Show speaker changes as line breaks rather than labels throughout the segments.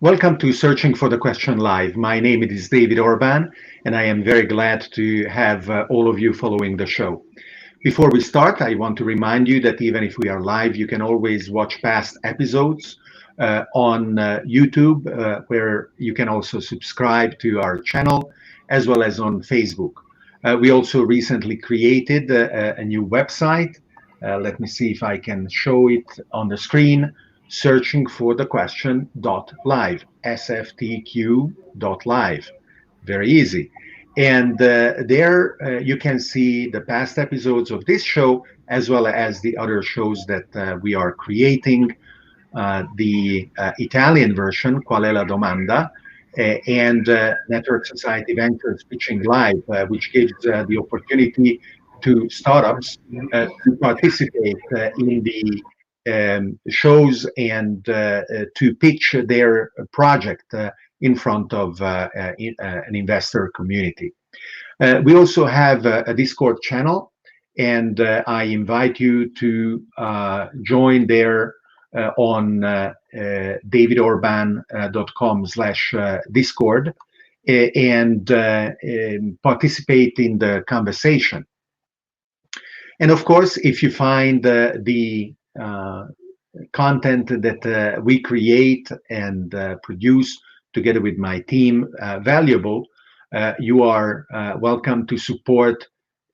Welcome to Searching for the Question Live. My name is David Orban, and I am very glad to have all of you following the show. Before we start, I want to remind you that even if we are live, you can always watch past episodes on YouTube, where you can also subscribe to our channel, as well as on Facebook. We also recently created a new website. Let me see if I can show it on the screen. searchingforthequestion.live, SFTQ.live. Very easy. And there you can see the past episodes of this show, as well as the other shows that we are creating, the Italian version, Qual è la domanda, and Network Society Ventures Pitching Live, which gives the opportunity to startups to participate in the shows and to pitch their project in front of an investor community. We also have a Discord channel, and I invite you to join there on davidorban.com/discord and participate in the conversation. And of course, if you find the content that we create and produce together with my team valuable, you are welcome to support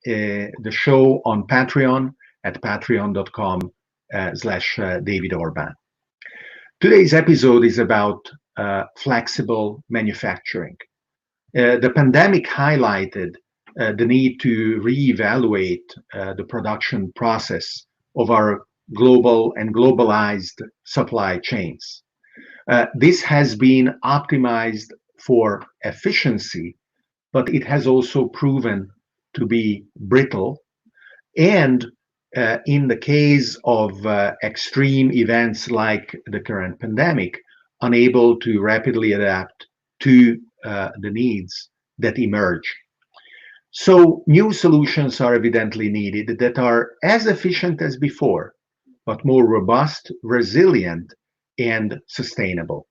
the show on Patreon at patreon.com/David Orban. Today's episode is about flexible manufacturing. The pandemic highlighted the need to reevaluate the production process of our global and globalized supply chains. This has been optimized for efficiency, but it has also proven to be brittle, and in the case of extreme events like the current pandemic, unable to rapidly adapt to the needs that emerge. So new solutions are evidently needed that are as efficient as before, but more robust, resilient, and sustainable.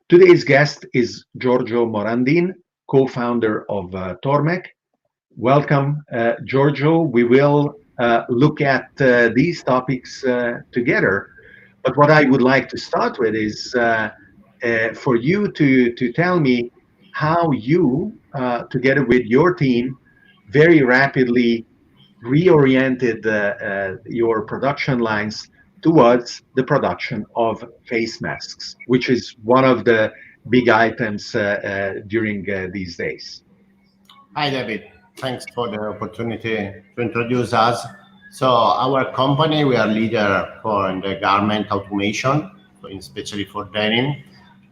Today's guest is Giorgio Morandin, co-founder of Tormec. Welcome, Giorgio. We will look at these topics together. But what I would like to start with is for you to tell me how you, together with your team, very rapidly reoriented your production lines towards the production of face masks, which is one of the big items during these days.
Hi, David. Thanks for the opportunity to introduce us. So our company, we are leader for the garment automation, especially for denim.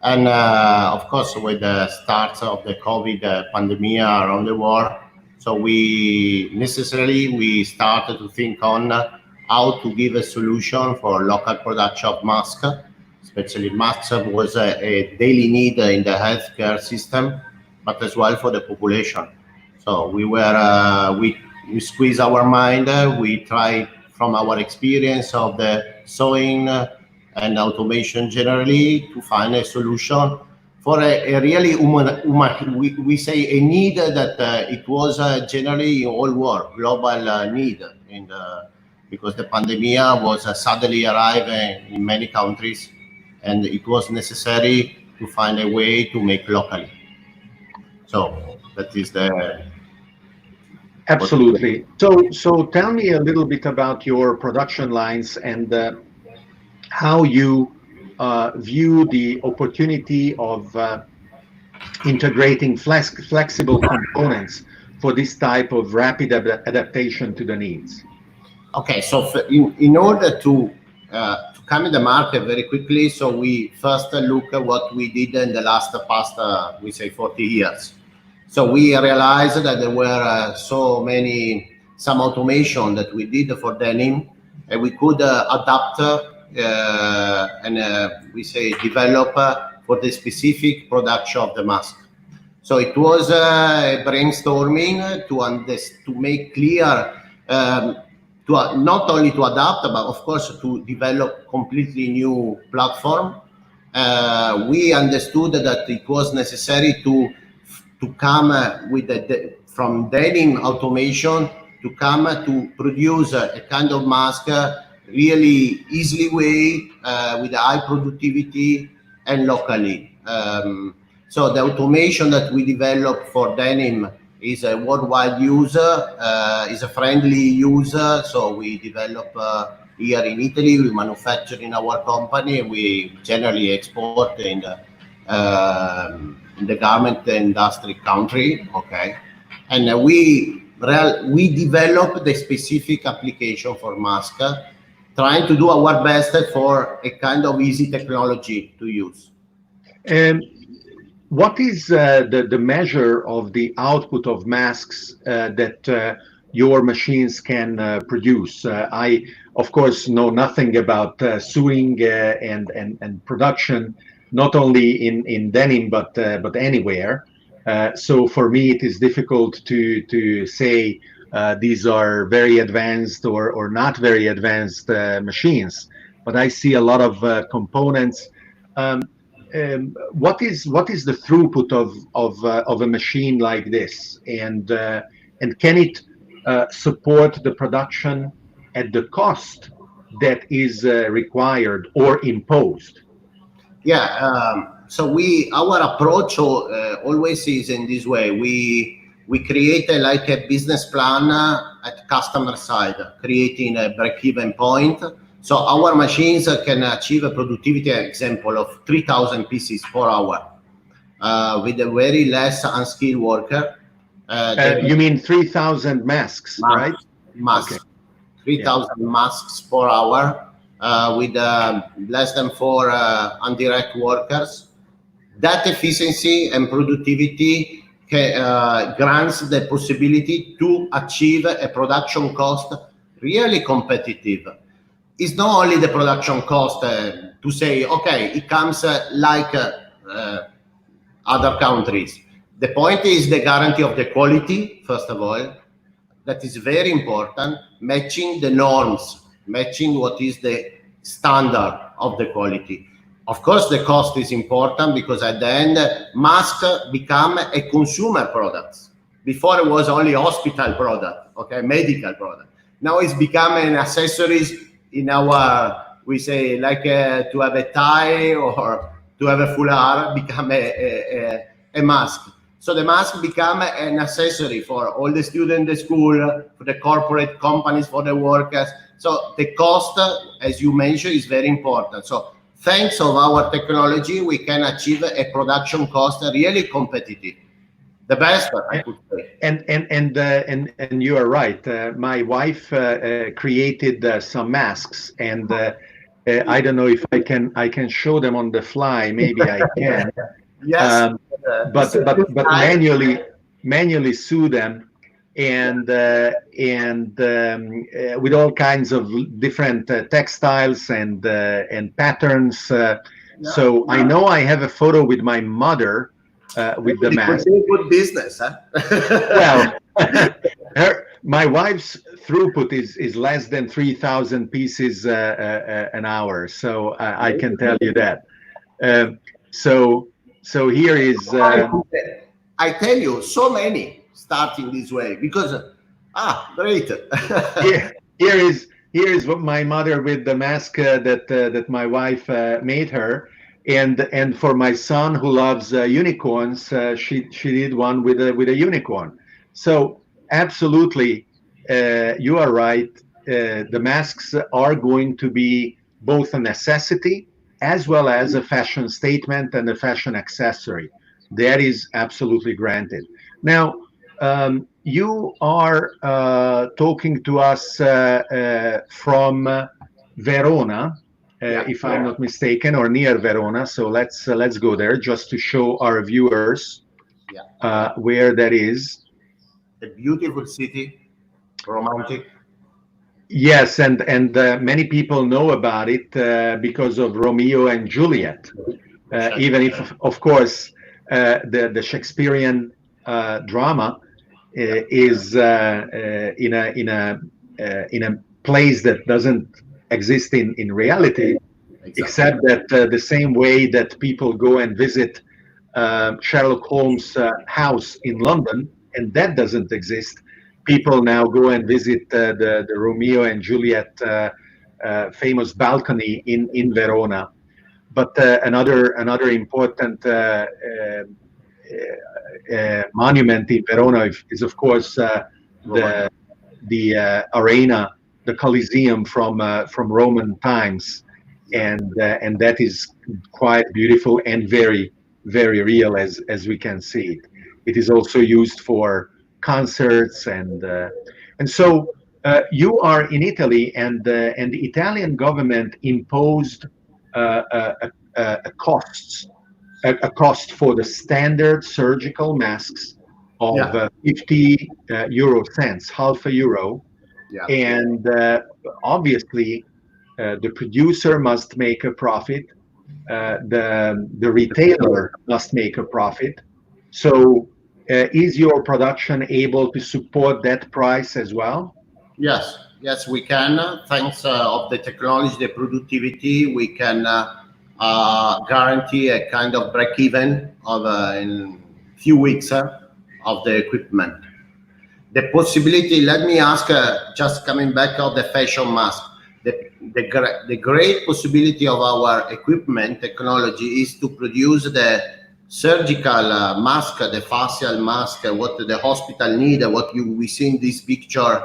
And of course, with the start of the COVID pandemic around the world, so we started to think on how to give a solution for local production of masks. Especially masks was a daily need in the healthcare system, but as well for the population. So we squeeze our mind. We try from our experience of the sewing and automation generally to find a solution for a really we say a need that it was generally in all world, global need because the pandemic was suddenly arriving in many countries, and it was necessary to find a way to make locally. So that is the...
Absolutely. So tell me a little bit about your production lines and how you view the opportunity of integrating flexible components for this type of rapid adaptation to the needs.
Okay, so in order to to come in the market very quickly. So we first look at what we did in the past, we say 40 years. So we realized that there were some automation that we did for denim, and we could adapt and we say develop for the specific production of the mask. So it was a brainstorming to make clear, not only to adapt, but of course to develop completely new platform. We understood that it was necessary to come with from denim automation to come to produce a kind of mask really easily way with high productivity and locally. So the automation that we developed for denim is a worldwide user, is a friendly user. So we develop here in Italy, we manufacture in our company, and we generally export in the garment industry country, okay? And we develop the specific application for mask, trying to do our best for a kind of easy technology to use.
What is the measure of the output of masks that your machines can produce? I, of course, know nothing about sewing and production, not only in denim, but anywhere. So for me, it is difficult to say these are very advanced or not very advanced machines. But I see a lot of components. What is the throughput of a machine like this, and can it support the production at the cost that is required or imposed?
Yeah. So our approach always is in this way. We create a business plan at customer side, creating a break-even point. So our machines can achieve a productivity example of 3,000 pieces per hour with a very less unskilled worker.
You mean 3,000 masks, right?
Masks. Okay. 3,000 masks per hour with less than 4 indirect workers. That efficiency and productivity grants the possibility to achieve a production cost really competitive. It's not only the production cost to say, okay, it comes like other countries. The point is the guarantee of the quality, first of all. That is very important, matching the norms, matching what is the standard of the quality. Of course, the cost is important because at the end, masks become a consumer product. Before it was only hospital product, okay, medical product. Now it's become an accessories in our, we say, like to have a tie or to have a foulard, become a mask. So the mask become an accessory for all the students in the school, for the corporate companies, for the workers. So the cost, as you mentioned, is very important. So thanks of our technology, we can achieve a production cost really competitive. The best, I could say.
And you are right. My wife created some masks, and I don't know if I can show them on the fly. Maybe I can.
Yes.
But manually sew them, and with all kinds of different textiles and patterns. So I know I have a photo with my mother with the mask.
Good business, huh?
Well, my wife's throughput is less than 3,000 pieces an hour, so I can tell you that. So here is.
I tell you, so many starting this way because great.
Here is what my mother with the mask that my wife made her, and for my son who loves unicorns, she did one with a unicorn. So absolutely, you are right. The masks are going to be both a necessity as well as a fashion statement and a fashion accessory. That is absolutely granted. Now, you are talking to us from Verona, if I'm not mistaken, or near Verona. So let's go there just to show our viewers where that is.
A beautiful city, romantic.
Yes, and many people know about it because of Romeo and Juliet. Even if, of course, the Shakespearean drama is in a place that doesn't exist in reality, except that the same way that people go and visit Sherlock Holmes' house in London, and that doesn't exist. People now go and visit the Romeo and Juliet famous balcony in Verona. But another important monument in Verona is of course the arena, the Colosseum from Roman times, and that is quite beautiful and very real as we can see it. It is also used for concerts and so you are in Italy, and the Italian government imposed a cost for the standard surgical masks of 50 euro cents, half a euro, and obviously the producer must make a profit, the retailer must make a profit. So is your production able to support that price as well?
Yes, we can. Thanks of the technology, the productivity, we can guarantee a kind of break-even of in few weeks of the equipment. The possibility, let me ask, just coming back of the fashion mask, the great possibility of our equipment technology is to produce the surgical mask, the facial mask, what the hospital need, what we see in this picture,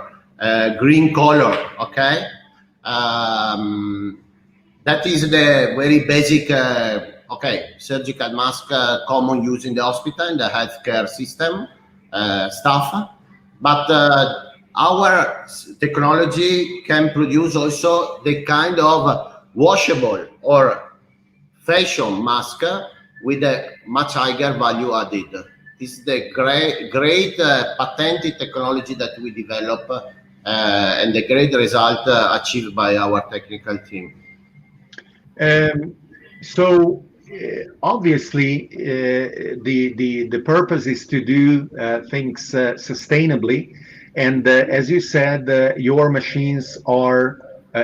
green color, okay? That is the very basic, surgical mask common use in the hospital, in the healthcare system stuff. But our technology can produce also the kind of washable or fashion mask with a much higher value added. This is the great patented technology that we develop and the great result achieved by our technical team.
So obviously the purpose is to do things sustainably, and as you said, your machines are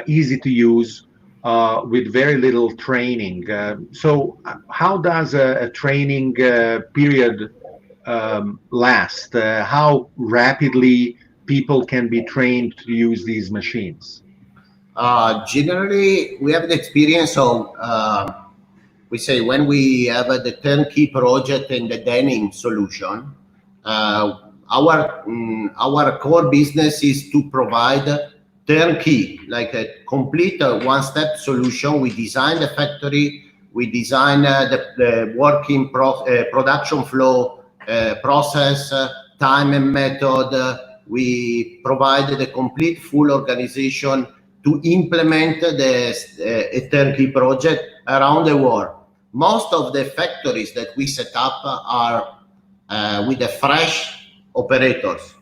easy to use with very little training. So how does a training period last? How rapidly people can be trained to use these machines?
Generally, we have the experience of, we say, when we have the turnkey project in the denim solution, our core business is to provide turnkey, like a complete one-step solution. We design the factory, we design the working production flow process, time and method. We provide the complete full organization to implement a turnkey project around the world. Most of the factories that we set up are with the fresh operators.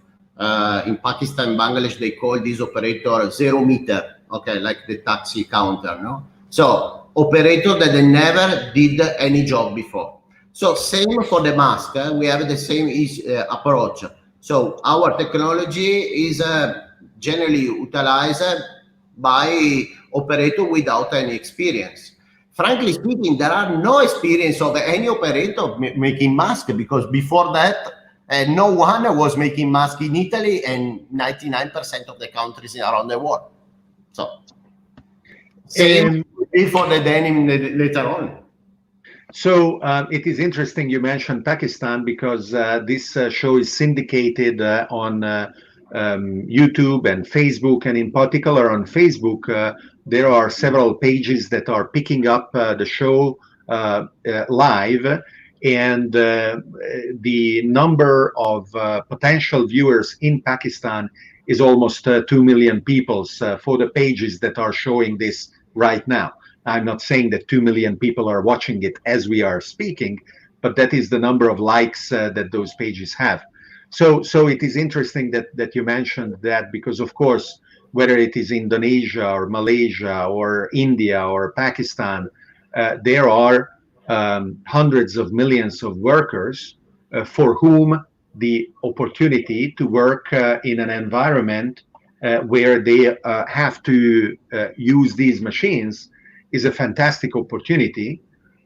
In Pakistan, Bangladesh, they call this operator 0 meter, okay, like the taxi counter, no? So operator that they never did any job before. So same for the mask, we have the same approach. So our technology is generally utilized by operator without any experience. Frankly speaking, there are no experience of any operator making mask, because before that, no one was making mask in Italy and 99% of the countries around the world. So same for the denim later on.
So it is interesting you mentioned Pakistan, because this show is syndicated on YouTube and Facebook, and in particular on Facebook, there are several pages that are picking up the show live, and the number of potential viewers in Pakistan is almost 2 million people for the pages that are showing this right now. I'm not saying that 2 million people are watching it as we are speaking, but that is the number of likes that those pages have. So it is interesting that you mentioned that, because of course, whether it is Indonesia or Malaysia or India or Pakistan, there are hundreds of millions of workers for whom the opportunity to work in an environment where they have to use these machines is a fantastic opportunity.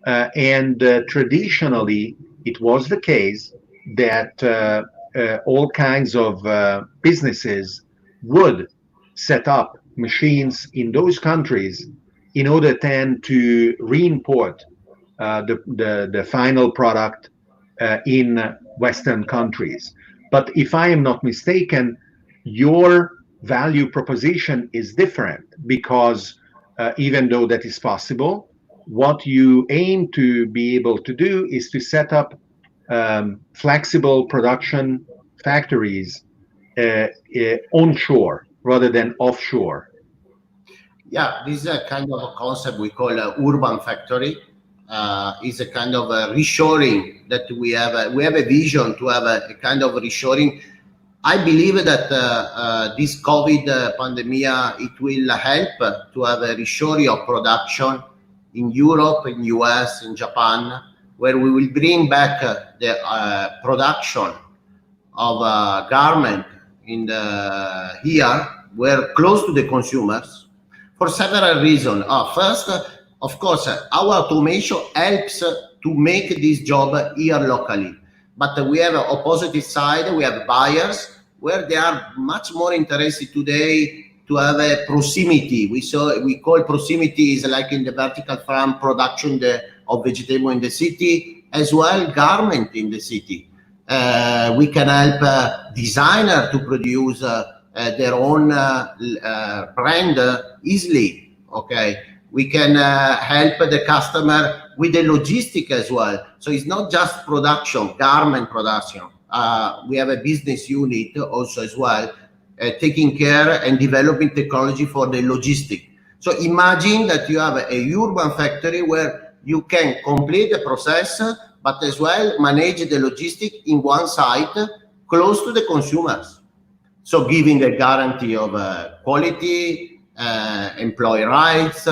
And traditionally, it was the case that all kinds of businesses would set up machines in those countries in order then to re-import the final product in Western countries. But if I am not mistaken, your value proposition is different, because even though that is possible, what you aim to be able to do is to set up flexible production factories onshore rather than offshore.
Yeah, this is a kind of a concept we call urban factory. Is a kind of a reshoring that we have. We have a vision to have a kind of reshoring. I believe that this COVID pandemic, it will help to have a reshoring of production in Europe, in US, in Japan, where we will bring back the production of garment in here, where close to the consumers, for several reasons. First, of course, our automation helps to make this job here locally. But we have an opposite side. We have buyers where they are much more interested today to have a proximity. We call proximity is like in the vertical farm production of vegetable in the city, as well garment in the city. We can help designer to produce their own brand easily. Okay, we can help the customer with the logistic as well. So it's not just production, garment production. We have a business unit also as well, taking care and developing technology for the logistic. So imagine that you have a urban factory where you can complete the process, but as well manage the logistic in one site close to the consumers. So giving a guarantee of quality, employee rights,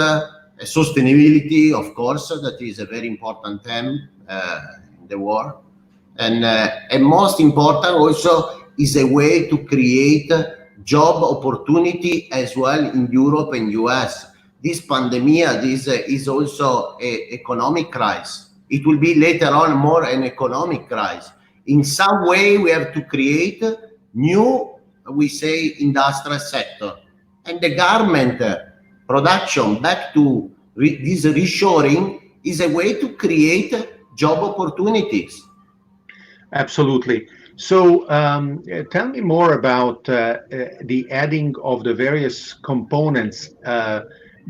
sustainability, of course, that is a very important theme in the war. And most important also is a way to create job opportunity as well in Europe and US. This pandemic, this is also an economic crisis. It will be later on more an economic crisis. In some way, we have to create new, we say, industrial sector. And the garment production back to this reshoring is a way to create job opportunities.
Absolutely. So tell me more about the adding of the various components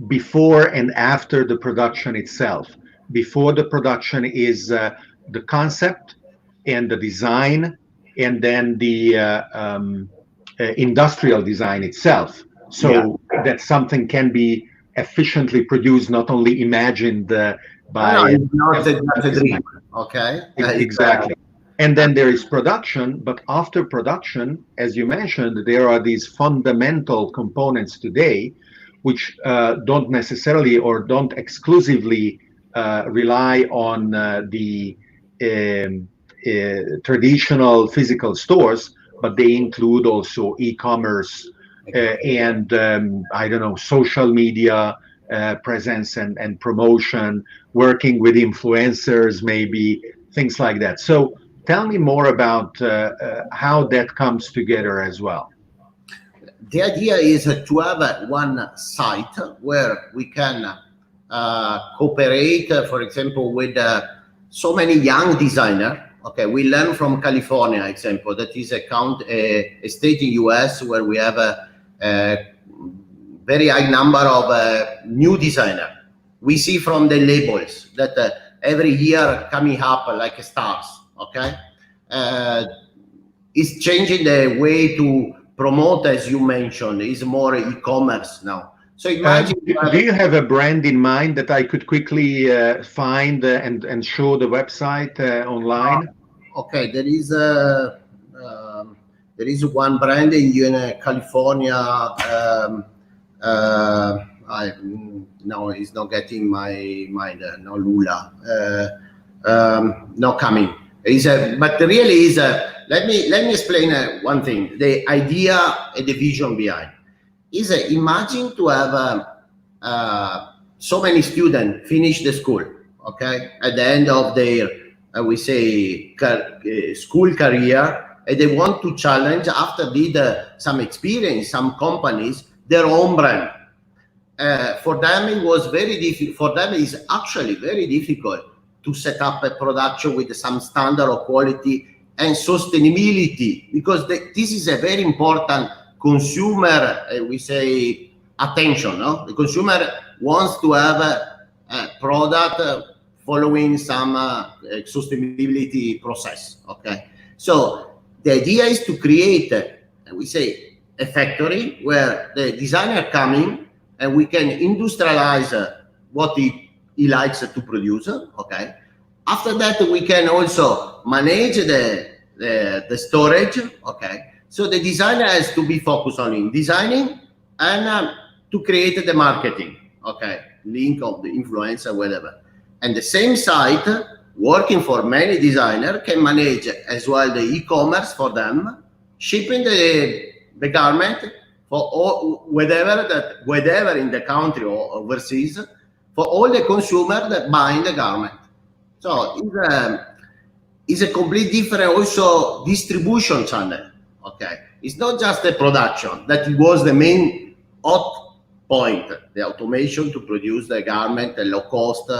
before and after the production itself. Before the production is the concept and the design, and then the industrial design itself. So that something can be efficiently produced, not only imagined by...
No, not a dream. Okay.
Exactly. And then there is production, but after production, as you mentioned, there are these fundamental components today, which don't necessarily or don't exclusively rely on the traditional physical stores, but they include also e-commerce and I don't know, social media presence and promotion, working with influencers, maybe things like that. So tell me more about how that comes together as well.
The idea is to have one site where we can cooperate, for example, with so many young designers. Okay, we learn from California, example, that is a state in US where we have a very high number of new designers. We see from the labels that every year coming up like stars. Okay, it's changing the way to promote, as you mentioned, is more e-commerce now. So imagine.
Do you have a brand in mind that I could quickly find and show the website online?
Okay, there is one brand in California. No, it's not getting my mind. No, Lula. Not coming. But really is a. Let me explain one thing. The idea and the vision behind is imagine to have so many students finish the school. Okay, at the end of their we say school career, and they want to challenge after did some experience, some companies, their own brand. For them, it was very difficult. For them, it's actually very difficult to set up a production with some standard of quality and sustainability, because this is a very important consumer, we say, attention. No? The consumer wants to have a product following some sustainability process. Okay, so the idea is to create, we say, a factory where the designer come in and we can industrialize what he likes to produce. Okay, after that we can also manage the storage. Okay, so the designer has to be focused on in designing and to create the marketing. Okay, link of the influencer, whatever. And the same site, working for many designers, can manage as well the e-commerce for them, shipping the garment for all, whatever in the country or overseas, for all the consumers that buy the garment. So it's a complete different also distribution channel. Okay, it's not just the production that was the main hot point, the automation to produce the garment, the low cost.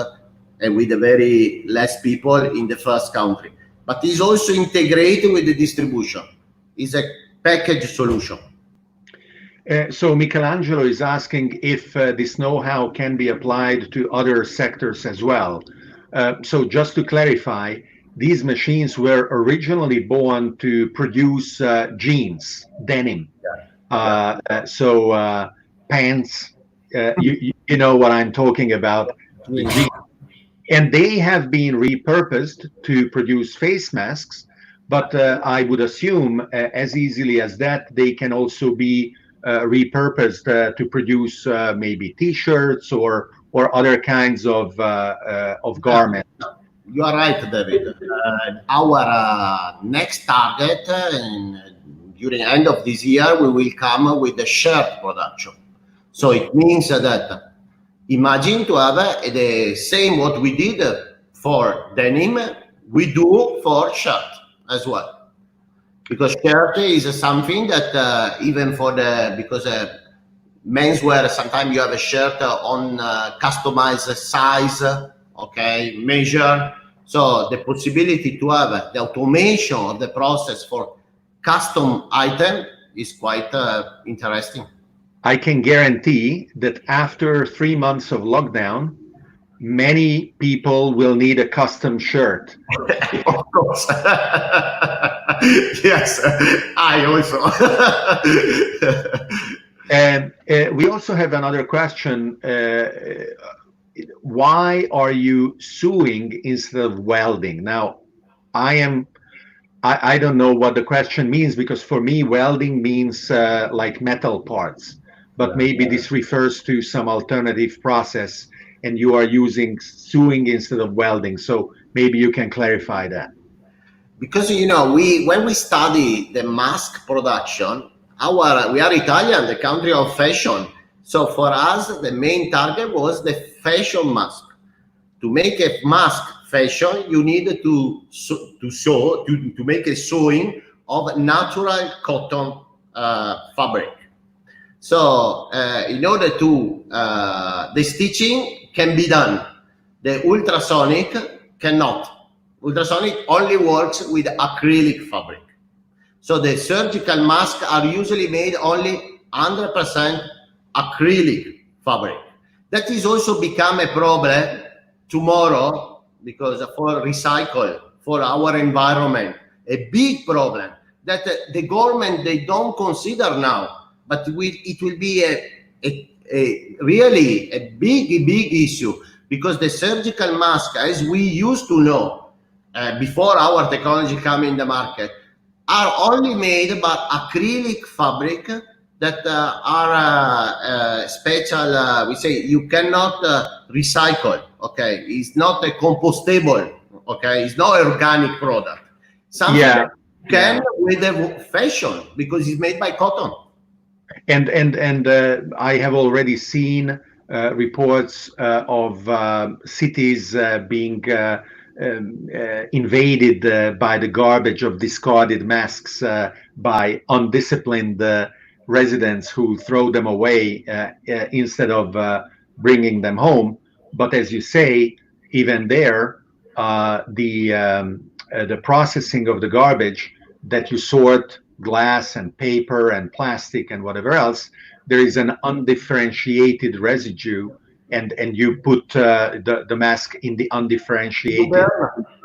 And with the very less people in the first country, but it's also integrated with the distribution. It's a package solution.
So Michelangelo is asking if this know-how can be applied to other sectors as well. So just to clarify, these machines were originally born to produce jeans, denim. So pants, you know what I'm talking about.
Yeah.
And they have been repurposed to produce face masks, but I would assume as easily as that, they can also be repurposed to produce maybe T-shirts or other kinds of garments.
You are right, David. Our next target during the end of this year, we will come with the shirt production. So it means that imagine to have the same what we did for denim, we do for shirt as well. Because shirt is something that even for because menswear, sometimes you have a shirt on customized size, okay, measure. So the possibility to have the automation of the process for custom item is quite interesting.
I can guarantee that after 3 months of lockdown, many people will need a custom shirt.
Of course. Yes, I also.
And we also have another question. Why are you sewing instead of welding? Now, I don't know what the question means, because for me, welding means like metal parts. But maybe this refers to some alternative process and you are using sewing instead of welding. So maybe you can clarify that.
Because, when we study the mask production, we are Italian, the country of fashion. So for us, the main target was the fashion mask. To make a mask fashion, you need to sew, to make a sewing of natural cotton fabric. So in order to, the stitching can be done. The ultrasonic cannot. Ultrasonic only works with acrylic fabric. So the surgical masks are usually made only 100% acrylic fabric. That is also become a problem tomorrow, because for recycle, for our environment, a big problem, that the government, they don't consider now, but it will be a really a big issue, because the surgical mask, as we used to know before our technology came in the market, are only made by acrylic fabric that are special. We say you cannot recycle. Okay, it's not a compostable. Okay, it's not organic product. Something that you can with the fashion, because it's made by cotton.
And I have already seen reports of cities being invaded by the garbage of discarded masks by undisciplined residents who throw them away instead of bringing them home. But as you say, even there, the processing of the garbage, that you sort glass and paper and plastic and whatever else, there is an undifferentiated residue, and you put the mask in the undifferentiated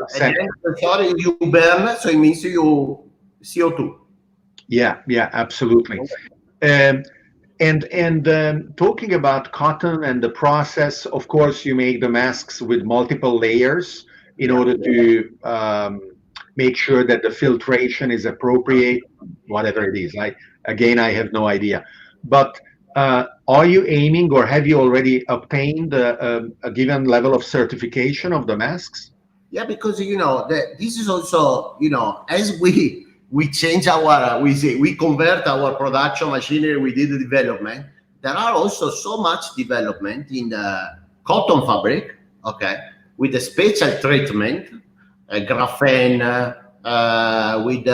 center. Sorry, you burn, so it means you CO2.
Yeah, absolutely. And talking about cotton and the process, of course, you make the masks with multiple layers in order to make sure that the filtration is appropriate, whatever it is. I have no idea. But are you aiming, or have you already obtained a given level of certification of the masks?
Yeah, because this is also, as we change our, we convert our production machinery, we did the development. There are also so much development in the cotton fabric, okay, with a special treatment, graphene, with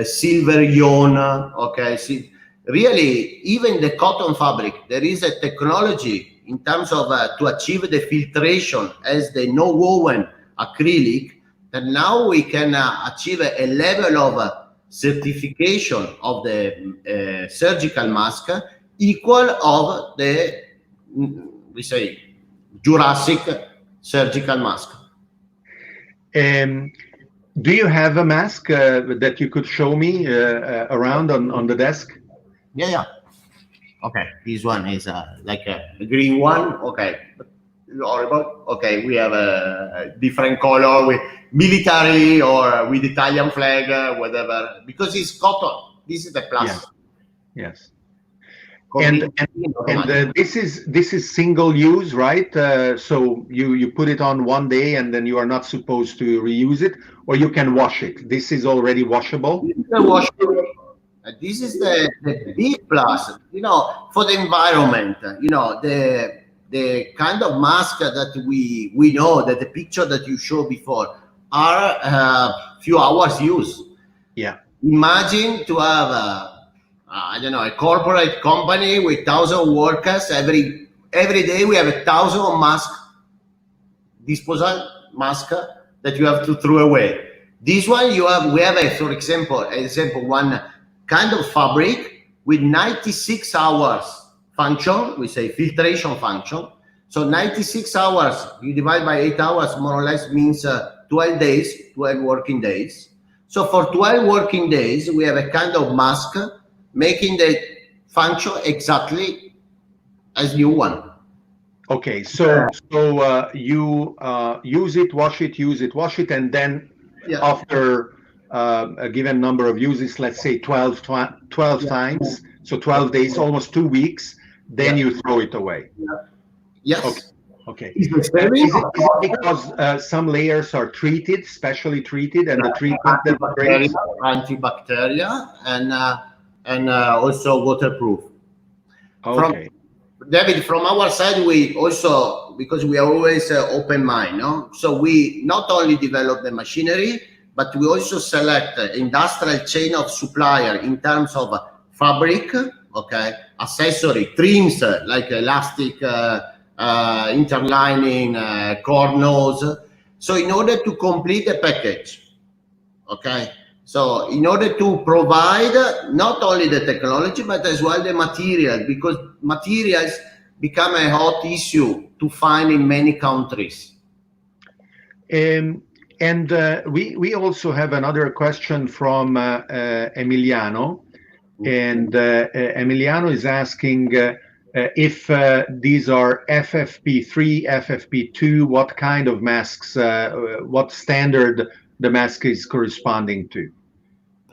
silver ion, okay. See, really, even the cotton fabric, there is a technology in terms of to achieve the filtration as the no-woven acrylic, that now we can achieve a level of certification of the surgical mask equal of the, we say, Jurassic surgical mask.
Do you have a mask that you could show me around on the desk?
Yeah. Okay, this one is like a green one. Okay, horrible. Okay, we have a different color with military or with Italian flag, whatever, because it's cotton. This is the plus.
Yes. And this is single use, right? So you put it on one day and then you are not supposed to reuse it, or you can wash it. This is already washable.
This is the big plus, for the environment. The kind of mask that we know, that the picture that you showed before are a few hours use.
Yeah.
Imagine to have a corporate company with 1,000 workers. Every day we have 1,000 disposal mask that you have to throw away. This one we have for example, one kind of fabric with 96 hours function, we say filtration function. So 96 hours, you divide by 8 hours, more or less means 12 working days. So for 12 working days, we have a kind of mask making the function exactly as new one.
Okay, so you use it, wash it, and then after a given number of uses, let's say 12 times, so 12 days, almost 2 weeks, then you throw it away.
Yes.
Okay. Is it because some layers are specially treated, and the treatment that brings
antibacterial and also waterproof.
Okay.
David, from our side, we also, because we are always open mind, no? So we not only develop the machinery, but we also select industrial chain of supplier in terms of fabric, okay, accessory, trims like elastic, interlining, corners. So in order to complete the package, okay. So in order to provide not only the technology, but as well the material, because materials become a hot issue to find in many countries.
And And we also have another question from Emiliano, and Emiliano is asking if these are FFP3, FFP2, what kind of masks, what standard the mask is corresponding to.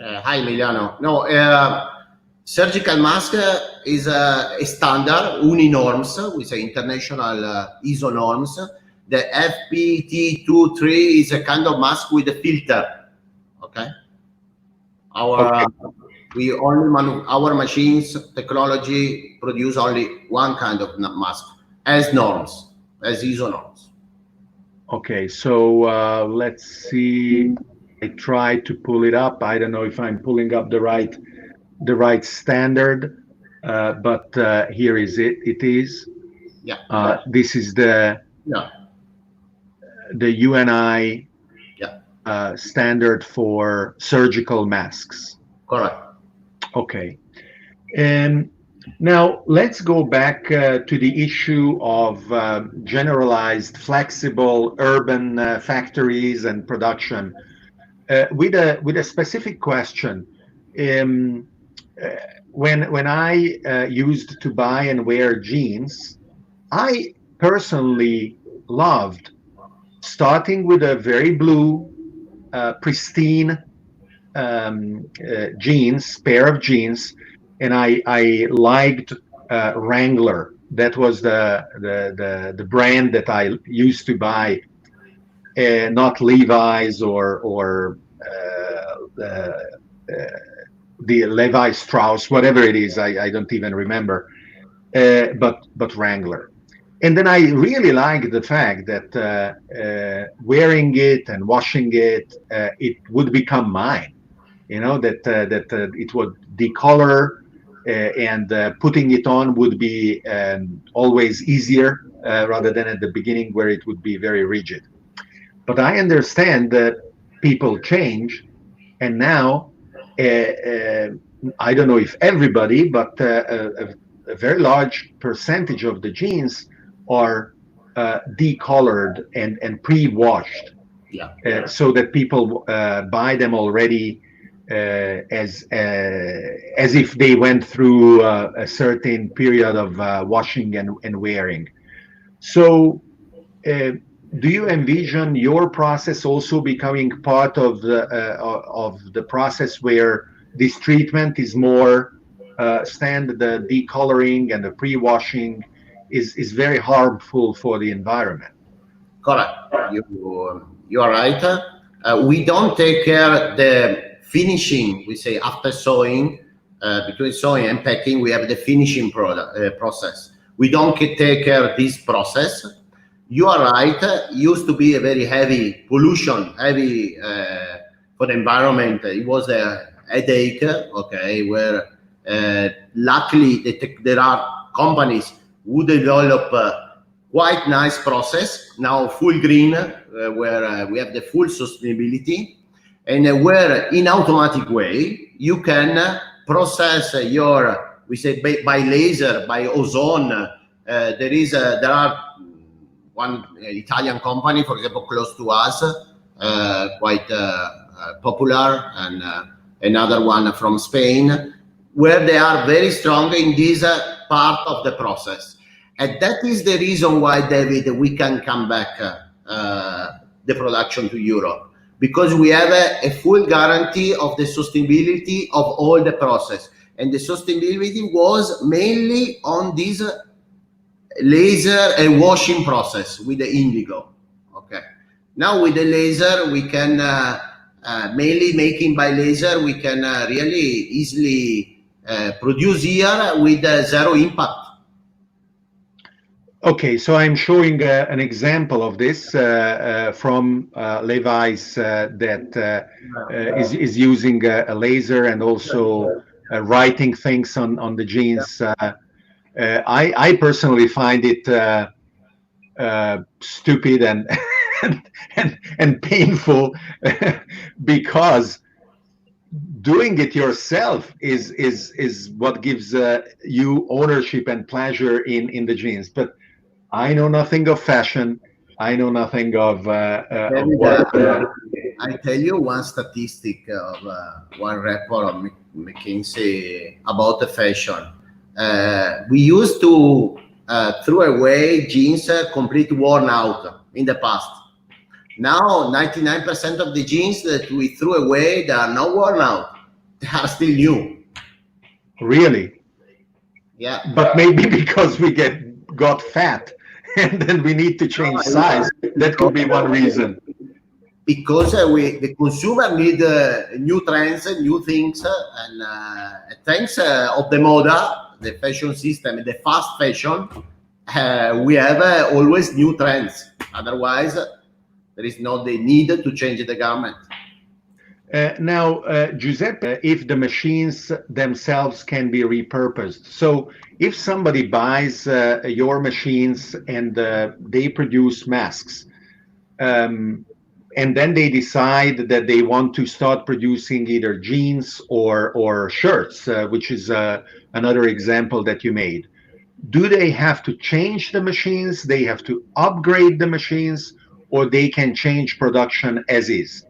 Hi, Emiliano. No, surgical mask is a standard, uninorms, we say international ISO norms. The FPT23 is a kind of mask with a filter. Okay. Our machines technology produce only one kind of mask as norms, as ISO norms.
Okay, so let's see. I try to pull it up. I don't know if I'm pulling up the right standard, but here is it. It is.
Yeah.
This is the UNI standard for surgical masks.
Correct.
Okay. And now let's go back to the issue of generalized, flexible urban factories and production with a specific question. When I used to buy and wear jeans, I personally loved starting with a very blue, pristine pair of jeans, and I liked Wrangler. That was the brand that I used to buy, not Levi's or the Levi Strauss, whatever it is. I don't even remember, but Wrangler. And then I really liked the fact that wearing it and washing it, it would become mine. You know, that it would decolor, and putting it on would be always easier rather than at the beginning where it would be very rigid. But I understand that people change, and now I don't know if everybody, but a very large percentage of the jeans are decolored and pre-washed, so that people buy them already as if they went through a certain period of washing and wearing. So do you envision your process also becoming part of the process where this treatment is more the decoloring and the pre-washing is very harmful for the environment?
Correct. You are right. We don't take care the finishing. We say after sewing, between sewing and packing, we have the finishing process. We don't take care of this process. You are right. It used to be a very heavy pollution, heavy for the environment. It was a headache. Okay, where luckily there are companies who develop quite nice process now, full green, where we have the full sustainability, and where in automatic way you can process your, we say by laser, by ozone. There are one Italian company, for example, close to us, quite popular, and another one from Spain, where they are very strong in this part of the process. And that is the reason why, David, we can come back the production to Europe, because we have a full guarantee of the sustainability of all the process. And the sustainability was mainly on this laser and washing process with the indigo. Okay. Now with the laser, we can mainly making by laser, we can really easily produce here with zero impact.
Okay, so I'm showing an example of this from Levi's that is using a laser and also writing things on the jeans. I personally find it stupid and painful because doing it yourself is what gives you ownership and pleasure in the jeans. But I know nothing of fashion. I know nothing of
David,
what.
I tell you one statistic of one report of McKinsey about the fashion. We used to throw away jeans completely worn out in the past. Now, 99% of the jeans that we threw away, they are not worn out. They are still new.
Really?
Yeah.
But maybe because we got fat and then we need to change size. That could be one reason.
Because the consumer need new trends, new things, and thanks of the moda, the fashion system, the fast fashion, we have always new trends. Otherwise, there is not the need to change the garment.
Now, Giuseppe, if the machines themselves can be repurposed. So if somebody buys your machines and they produce masks, and then they decide that they want to start producing either jeans or shirts, which is another example that you made. Do they have to change the machines? They have to upgrade the machines, or they can change production as is?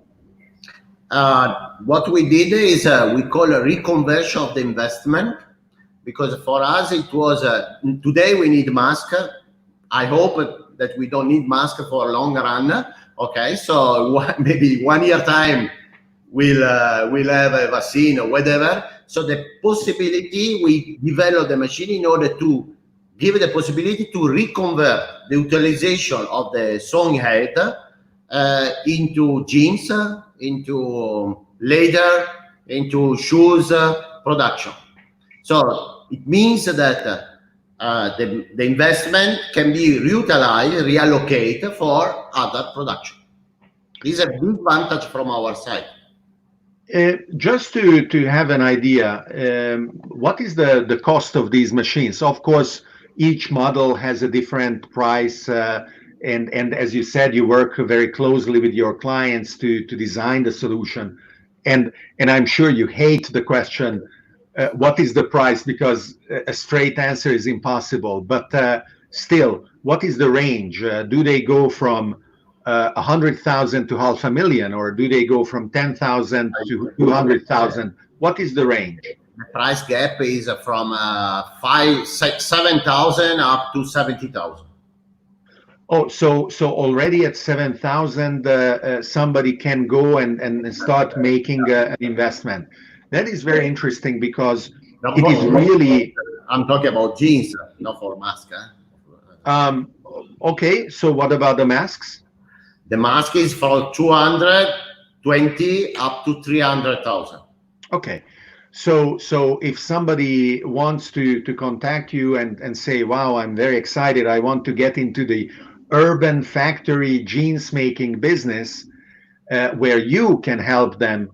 What we did is we call a reconversion of the investment, because for us it was today we need mask. I hope that we don't need mask for a long run. Okay, so maybe 1 year time we'll have a vaccine or whatever. So the possibility, we develop the machine in order to give the possibility to reconvert the utilization of the sewing head into jeans, into leather, into shoes production. So it means that the investment can be reutilized, reallocated for other production. This is a big advantage from our side.
Just to have an idea, what is the cost of these machines? Of course, each model has a different price, and as you said, you work very closely with your clients to design the solution. And I'm sure you hate the question, what is the price? Because a straight answer is impossible. But still, what is the range? Do they go from 100,000 to 500,000, or do they go from 10,000 to 200,000? What is the range?
The price gap is from 7,000 up to 70,000.
Oh, so already at 7,000, somebody can go and start making an investment. That is very interesting because it is really.
I'm talking about jeans, not for mask.
Okay, so what about the masks?
The mask is from 220 up to 300,000.
Okay, so if somebody wants to contact you and say, wow, I'm very excited, I want to get into the urban factory jeans making business, where you can help them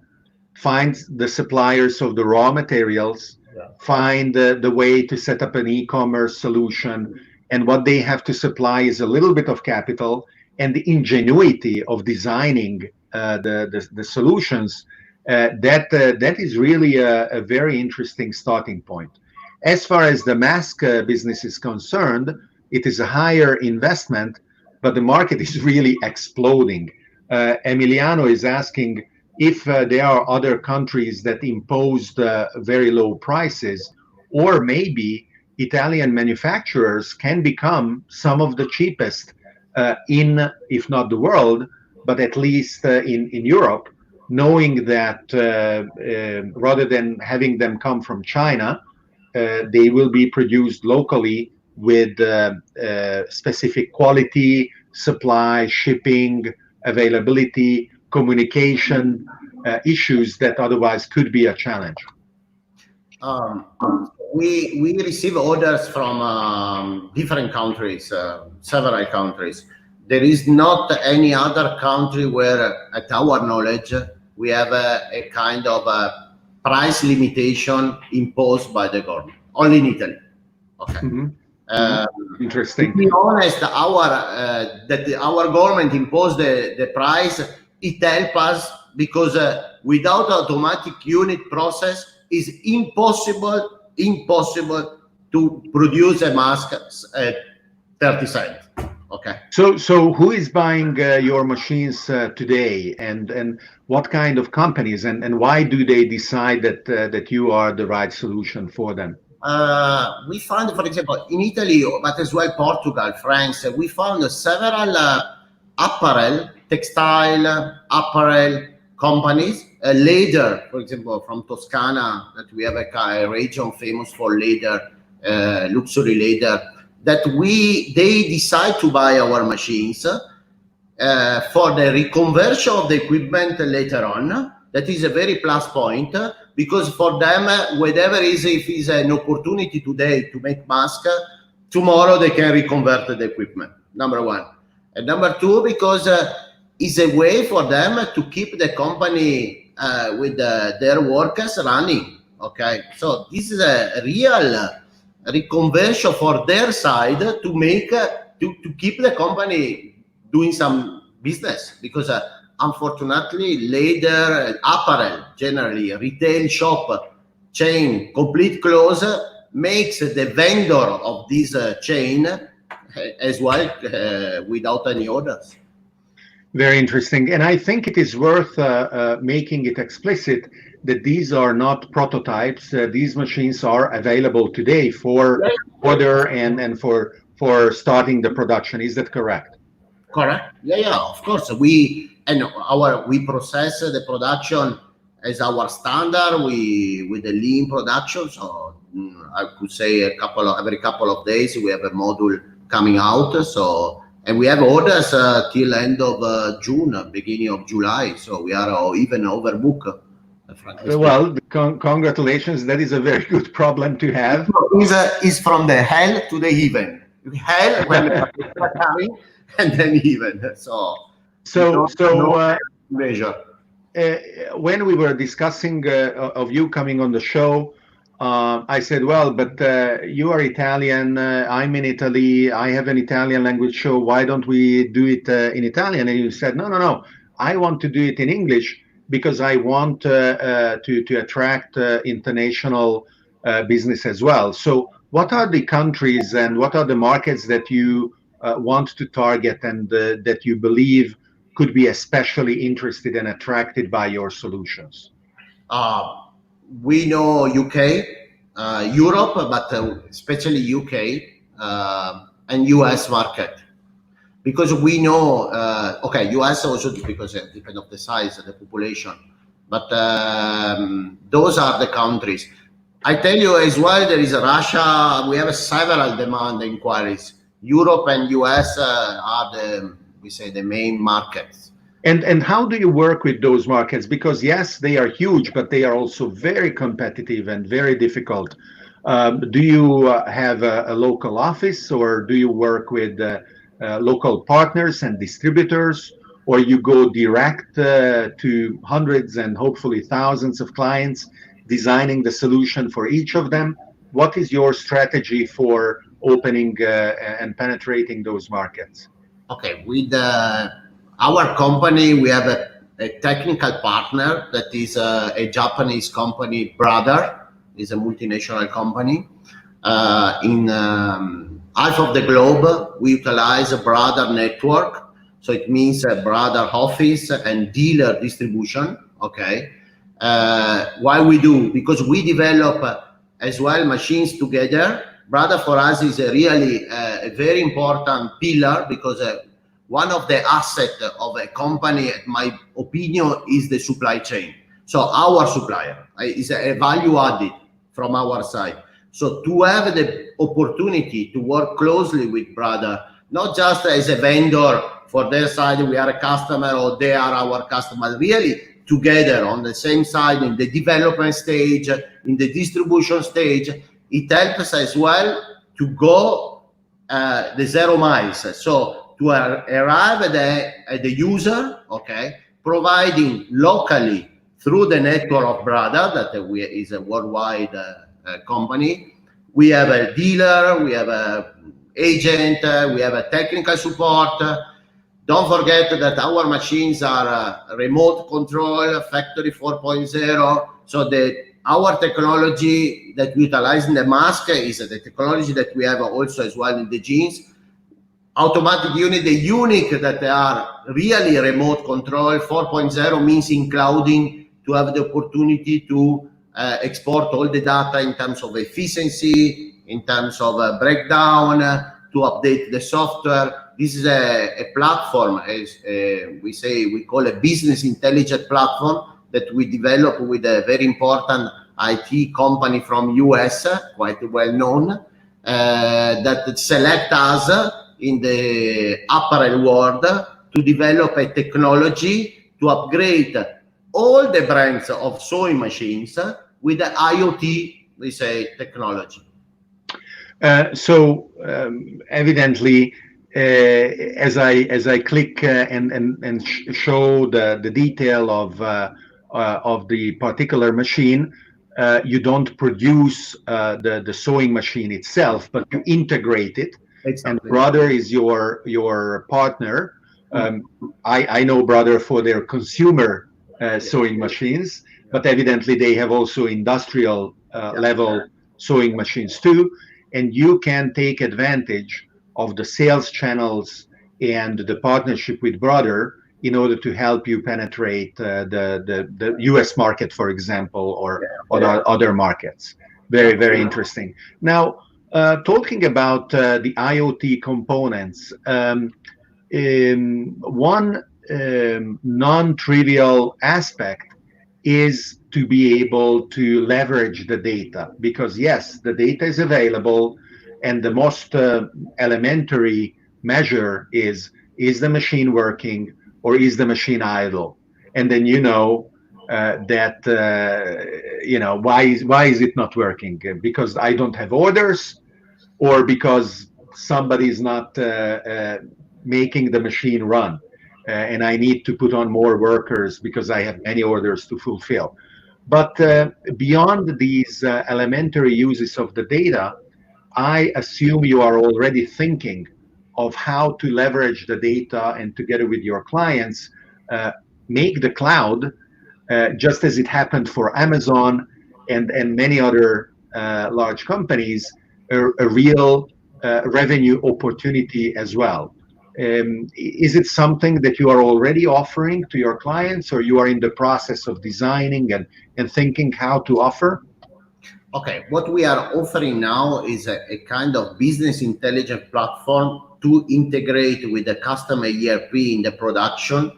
find the suppliers of the raw materials, find the way to set up an e-commerce solution, and what they have to supply is a little bit of capital and the ingenuity of designing the solutions. That is really a very interesting starting point. As far as the mask business is concerned, it is a higher investment, but the market is really exploding. Emiliano is asking if there are other countries that imposed very low prices, or maybe Italian manufacturers can become some of the cheapest in, if not the world, but at least in Europe, knowing that rather than having them come from China, they will be produced locally with specific quality, supply, shipping, availability, communication issues that otherwise could be a challenge.
We receive orders from different countries, several countries. There is not any other country where, at our knowledge, we have a kind of a price limitation imposed by the government. Only in Italy. Okay.
Interesting.
To be honest, our government imposed the price. It helps us because without automatic unit process, it's impossible to produce a mask at 30 cents. Okay.
So who is buying your machines today, and what kind of companies, and why do they decide that you are the right solution for them?
We found, for example, in Italy, but as well Portugal, France, we found several apparel, textile, apparel companies. Leather, for example, from Toscana, that we have a region famous for leather, luxury leather, that they decide to buy our machines for the reconversion of the equipment later on. That is a very plus point, because for them, whatever is, if is an opportunity today to make mask, tomorrow they can reconvert the equipment. Number one. And number two, because it's a way for them to keep the company with their workers running. Okay, so this is a real reconversion for their side to make to keep the company doing some business, because unfortunately leather apparel, generally retail shop chain complete close, makes the vendor of this chain as well without any orders.
Very interesting, and I think it is worth making it explicit that these are not prototypes. These machines are available today for order and for starting the production. Is that correct?
Correct. Yeah. Of course, we process the production as our standard. We with the lean production. So I could say every couple of days we have a module coming out. So, and we have orders till end of June, beginning of July. So we are even overbooked.
Well, congratulations. That is a very good problem to have.
Is from the hell to the even. Hell when coming, and then even. Measure.
When we were discussing of you coming on the show, I said, well, but you are Italian, I'm in Italy, I have an Italian language show, why don't we do it in Italian? And you said, no, I want to do it in English because I want to attract international business as well. So what are the countries and what are the markets that you want to target and that you believe could be especially interested and attracted by your solutions?
We know UK, Europe, but especially UK and US market, because we know, US also because it depends on the size of the population, but those are the countries. I tell you as well, there is Russia. We have several demand inquiries. Europe and US are the main markets.
And how do you work with those markets? Because yes, they are huge, but they are also very competitive and very difficult. Do you have a local office, or do you work with local partners and distributors, or you go direct to hundreds and hopefully thousands of clients, designing the solution for each of them? What is your strategy for opening and penetrating those markets?
Okay, with our company, we have a technical partner that is a Japanese company, Brother, is a multinational company. In half of the globe, we utilize a Brother network. So it means a Brother office and dealer distribution, okay? Why we do? Because we develop as well machines together. Brother for us is really a very important pillar, because one of the assets of a company, in my opinion, is the supply chain. So our supplier is a value added from our side. So to have the opportunity to work closely with Brother, not just as a vendor for their side, we are a customer or they are our customer, really together on the same side in the development stage, in the distribution stage, it helps as well to go the 0 miles. So to arrive at the user, okay, providing locally through the network of Brother, that is a worldwide company. We have a dealer, we have an agent, we have a technical support. Don't forget that our machines are remote control, factory 4.0. So our technology that we utilize in the mask is the technology that we have also as well in the jeans. automatic unit, the unit that they are really remote control. 4.0 means in clouding, to have the opportunity to export all the data in terms of efficiency, in terms of breakdown, to update the software. This is a platform, as we call a business intelligence platform, that we develop with a very important IT company from US, quite well known, that select us in the apparel world to develop a technology to upgrade all the brands of sewing machines with the IoT, we say, technology.
So evidently, as I click and show the detail of the particular machine, you don't produce the sewing machine itself, but you integrate it. Exactly. And Brother is your partner. I know Brother for their consumer sewing machines, but evidently they have also industrial level sewing machines too. And you can take advantage of the sales channels and the partnership with Brother in order to help you penetrate the US market, for example, or other markets. Very, very interesting. Now, talking about the IoT components, one non-trivial aspect is to be able to leverage the data, because yes, the data is available, and the most elementary measure is the machine working or is the machine idle? And then why is it not working? Because I don't have orders, or because somebody is not making the machine run, and I need to put on more workers because I have many orders to fulfill. But beyond these elementary uses of the data, I assume you are already thinking of how to leverage the data, and together with your clients, make the cloud, just as it happened for Amazon and many other large companies, a real revenue opportunity as well. Is it something that you are already offering to your clients, or you are in the process of designing and thinking how to offer?
Okay, what we are offering now is a kind of business intelligence platform to integrate with the customer ERP in the production,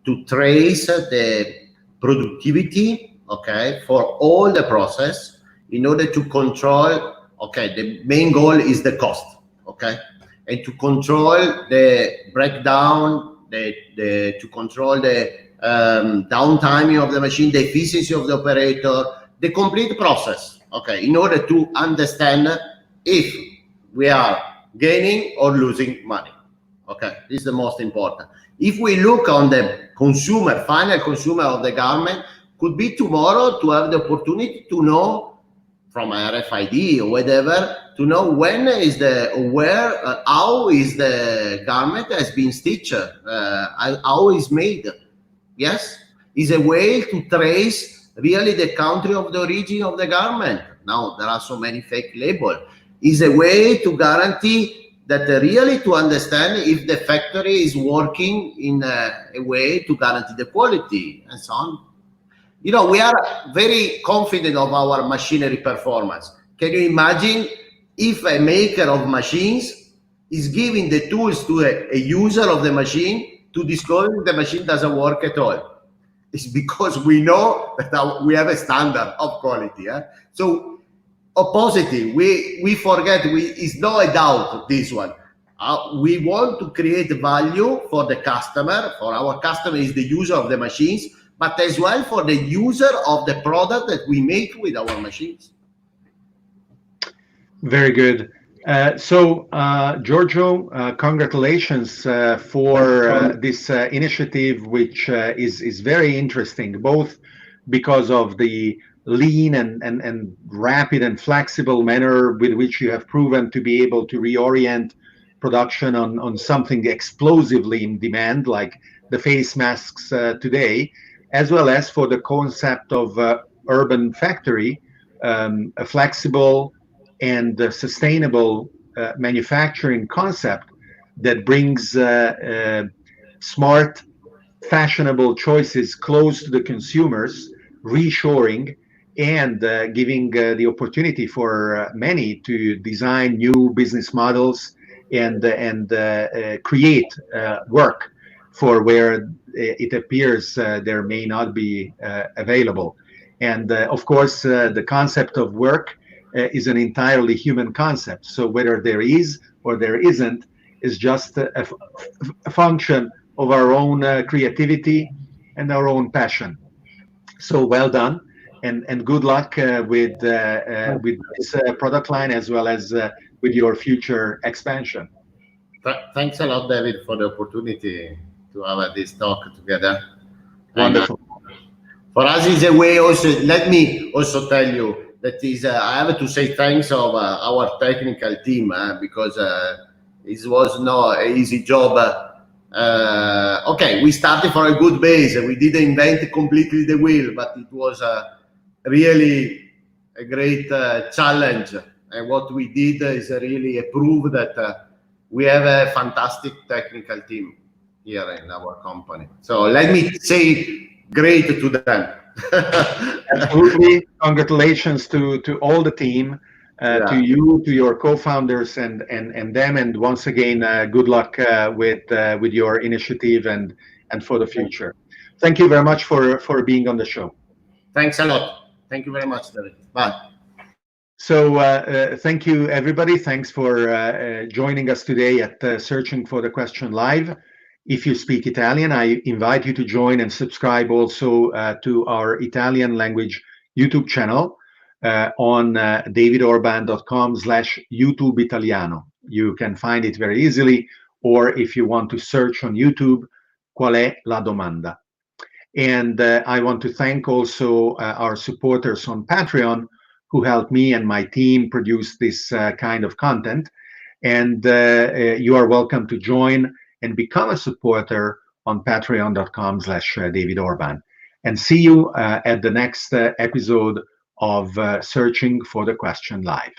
to trace the productivity, okay, for all the process, in order to control, okay, the main goal is the cost, okay, and to control the breakdown, to control the downtime of the machine, the efficiency of the operator, the complete process, okay, in order to understand if we are gaining or losing money. Okay, this is the most important. If we look on the consumer, final consumer of the garment, could be tomorrow to have the opportunity to know from RFID or whatever, to know when is how is the garment has been stitched, how is made. Yes, is a way to trace really the country of the origin of the garment. Now there are so many fake labels. Is a way to guarantee that really to understand if the factory is working in a way to guarantee the quality and so on. We are very confident of our machinery performance. Can you imagine if a maker of machines is giving the tools to a user of the machine to discover the machine doesn't work at all? It's because we know that we have a standard of quality. So, positive, we forget, it's no doubt this one. We want to create value for the customer. For our customer is the user of the machines, but as well for the user of the product that we make with our machines.
Very good. So, Giorgio, congratulations for this initiative, which is very interesting, both because of the lean and rapid and flexible manner with which you have proven to be able to reorient production on something explosively in demand, like the face masks today, as well as for the concept of urban factory, a flexible and sustainable manufacturing concept that brings smart, fashionable choices close to the consumers, reshoring, and giving the opportunity for many to design new business models and create work for where it appears there may not be available. And of course, the concept of work is an entirely human concept. So whether there is or there isn't is just a function of our own creativity and our own passion. So well done, and good luck with this product line as well as with your future expansion.
Thanks a lot, David, for the opportunity to have this talk together.
Wonderful.
For us, is a way also. Let me also tell you that is. I have to say thanks of our technical team because it was not an easy job. Okay, we started for a good base. We didn't invent completely the wheel, but it was really a great challenge. And what we did is really a proof that we have a fantastic technical team here in our company. So let me say great to them.
Absolutely. Congratulations to all the team, to you, to your co-founders and them. And once again, good luck with your initiative and for the future. Thank you very much for being on the show.
Thanks a lot. Thank you very much, David. Bye.
So thank you, everybody. Thanks for joining us today at Searching for the Question Live. If you speak Italian, I invite you to join and subscribe also to our Italian language YouTube channel on davidorban.com/YouTube Italiano. You can find it very easily, or if you want to search on YouTube, Qual è la domanda? And I want to thank also our supporters on Patreon who helped me and my team produce this kind of content. And you are welcome to join and become a supporter on patreon.com/David Orban. And see you at the next episode of Searching for the Question Live.